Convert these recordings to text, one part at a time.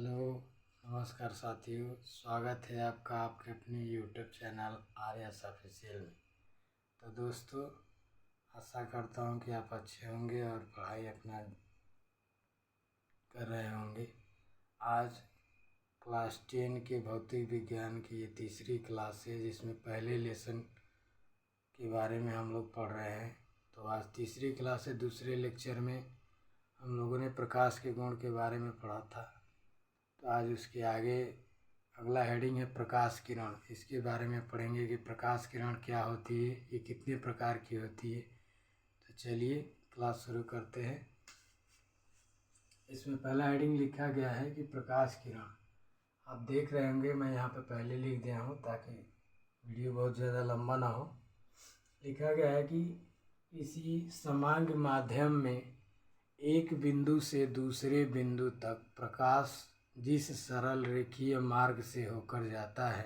Hello, नमस्कार साथियों। स्वागत है आपका आपके अपने यूट्यूब चैनल आर्यस ऑफिशियल में। तो दोस्तों, आशा करता हूँ कि आप अच्छे होंगे और पढ़ाई अपना कर रहे होंगे। आज क्लास 10 के भौतिक विज्ञान की ये तीसरी क्लास है, जिसमें पहले लेसन के बारे में हम लोग पढ़ रहे हैं। तो आज तीसरी क्लास है। दूसरे लेक्चर में हम लोगों ने प्रकाश के गुण के बारे में पढ़ा था। तो आज उसके आगे अगला हेडिंग है प्रकाश किरण। इसके बारे में पढ़ेंगे कि प्रकाश किरण क्या होती है, ये कितने प्रकार की होती है। तो चलिए क्लास शुरू करते हैं। इसमें पहला हेडिंग लिखा गया है कि प्रकाश किरण। आप देख रहे होंगे, मैं यहाँ पे पहले लिख दिया हूँ ताकि वीडियो बहुत ज़्यादा लंबा ना हो। लिखा गया है कि किसी समांग माध्यम में एक बिंदु से दूसरे बिंदु तक प्रकाश जिस सरल रेखीय मार्ग से होकर जाता है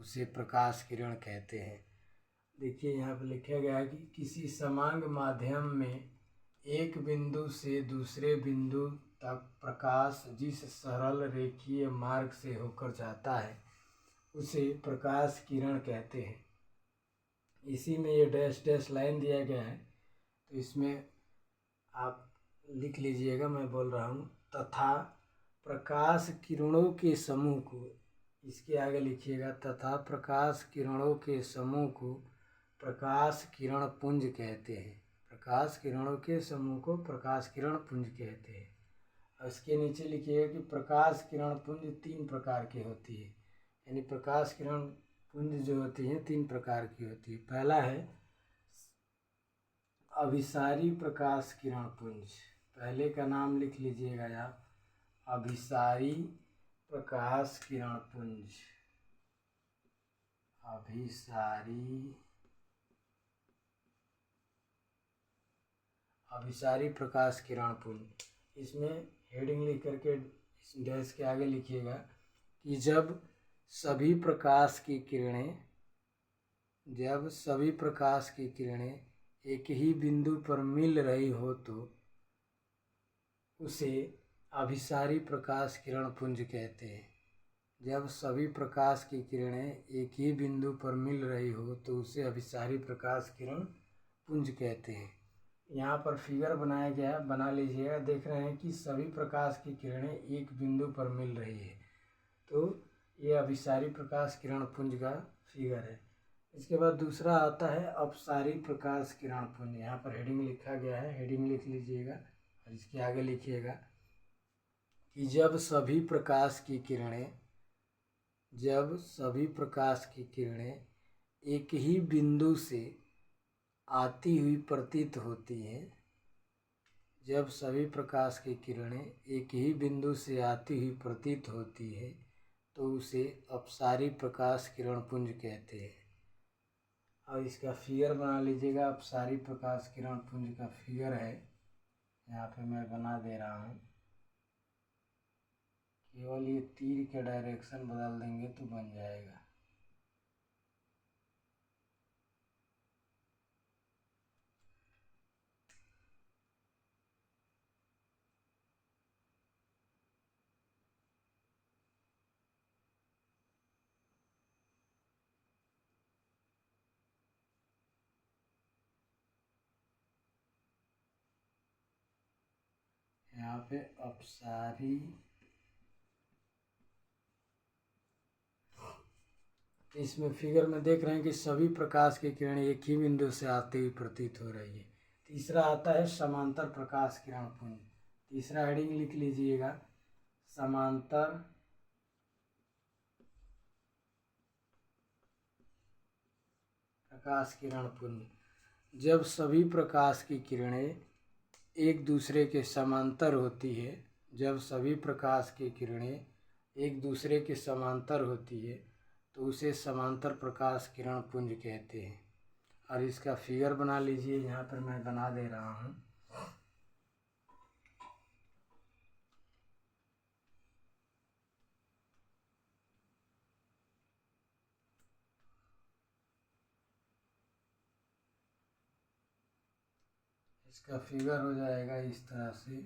उसे प्रकाश किरण कहते हैं। देखिए यहाँ पर लिखा गया है कि किसी समांग माध्यम में एक बिंदु से दूसरे बिंदु तक प्रकाश जिस सरल रेखीय मार्ग से होकर जाता है उसे प्रकाश किरण कहते हैं। इसी में ये डैश डैश लाइन दिया गया है, तो इसमें आप लिख लीजिएगा, मैं बोल रहा हूँ। तथा प्रकाश किरणों के समूह को, इसके आगे लिखिएगा, तथा प्रकाश किरणों के समूह को प्रकाश किरण पुंज कहते हैं। प्रकाश किरणों के समूह को प्रकाश किरण पुंज कहते हैं। और इसके नीचे लिखिएगा कि प्रकाश किरण पुंज 3 प्रकार की होती है। यानी प्रकाश किरण पुंज जो होती है 3 प्रकार की होती है। पहला है अभिसारी प्रकाश किरण पुंज। पहले का नाम लिख लीजिएगा आप, अभिसारी प्रकाश किरण पुंज। अभिसारी प्रकाश किरण पुंज। इसमें हेडिंग लिख करके इस डैश के आगे लिखिएगा कि जब सभी प्रकाश की किरणें एक ही बिंदु पर मिल रही हो तो उसे अभिसारी प्रकाश किरण पुंज कहते हैं। जब सभी प्रकाश की किरणें एक ही बिंदु पर मिल रही हो तो उसे अभिसारी प्रकाश किरण पुंज कहते हैं। यहाँ पर फिगर बनाया गया है, बना लीजिएगा। देख रहे हैं कि सभी प्रकाश की किरणें एक बिंदु पर मिल रही है, तो ये अभिसारी प्रकाश किरण पुंज का फिगर है। इसके बाद दूसरा आता है अपसारी प्रकाश किरण पुंज। यहाँ पर हेडिंग लिखा गया है, हेडिंग लिख लीजिएगा और इसके आगे लिखिएगा कि जब सभी प्रकाश की किरणें एक ही बिंदु से आती हुई प्रतीत होती हैं, जब सभी प्रकाश की किरणें एक ही बिंदु से आती हुई प्रतीत होती है तो उसे अपसारी प्रकाश किरण पुंज कहते हैं। और इसका फिगर बना लीजिएगा। अपसारी प्रकाश किरण पुंज का फिगर है, यहाँ पे मैं बना दे रहा हूँ। केवल ये तीर के डायरेक्शन बदल देंगे तो बन जाएगा। यहाँ पे अपसारी, इसमें फिगर में देख रहे हैं कि सभी प्रकाश की किरणें एक ही बिंदु से आती हुई प्रतीत हो रही है। तीसरा आता है समांतर प्रकाश किरण पुंज। तीसरा हेडिंग लिख लीजिएगा, समांतर प्रकाश किरण पुंज। जब सभी प्रकाश की किरणें एक दूसरे के समांतर होती है, तो उसे समांतर प्रकाश किरण पुंज कहते हैं। और इसका फिगर बना लीजिए, यहाँ पर मैं बना दे रहा हूँ। इसका फिगर हो जाएगा इस तरह से।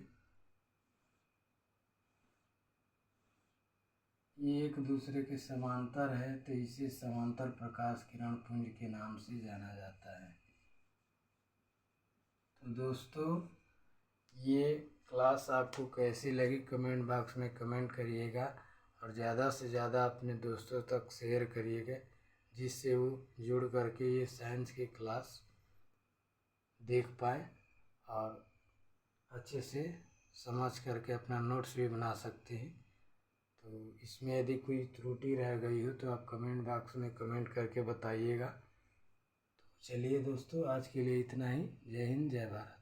ये एक दूसरे के समांतर है, तो इसे समांतर प्रकाश किरण पुंज के नाम से जाना जाता है। तो दोस्तों, ये क्लास आपको कैसी लगी कमेंट बॉक्स में कमेंट करिएगा, और ज़्यादा से ज़्यादा अपने दोस्तों तक शेयर करिएगा, जिससे वो जुड़ करके ये साइंस की क्लास देख पाए और अच्छे से समझ करके अपना नोट्स भी बना सकते हैं। तो इसमें यदि कोई त्रुटि रह गई हो तो आप कमेंट बॉक्स में कमेंट करके बताइएगा। तो चलिए दोस्तों, आज के लिए इतना ही। जय हिंद, जय भारत।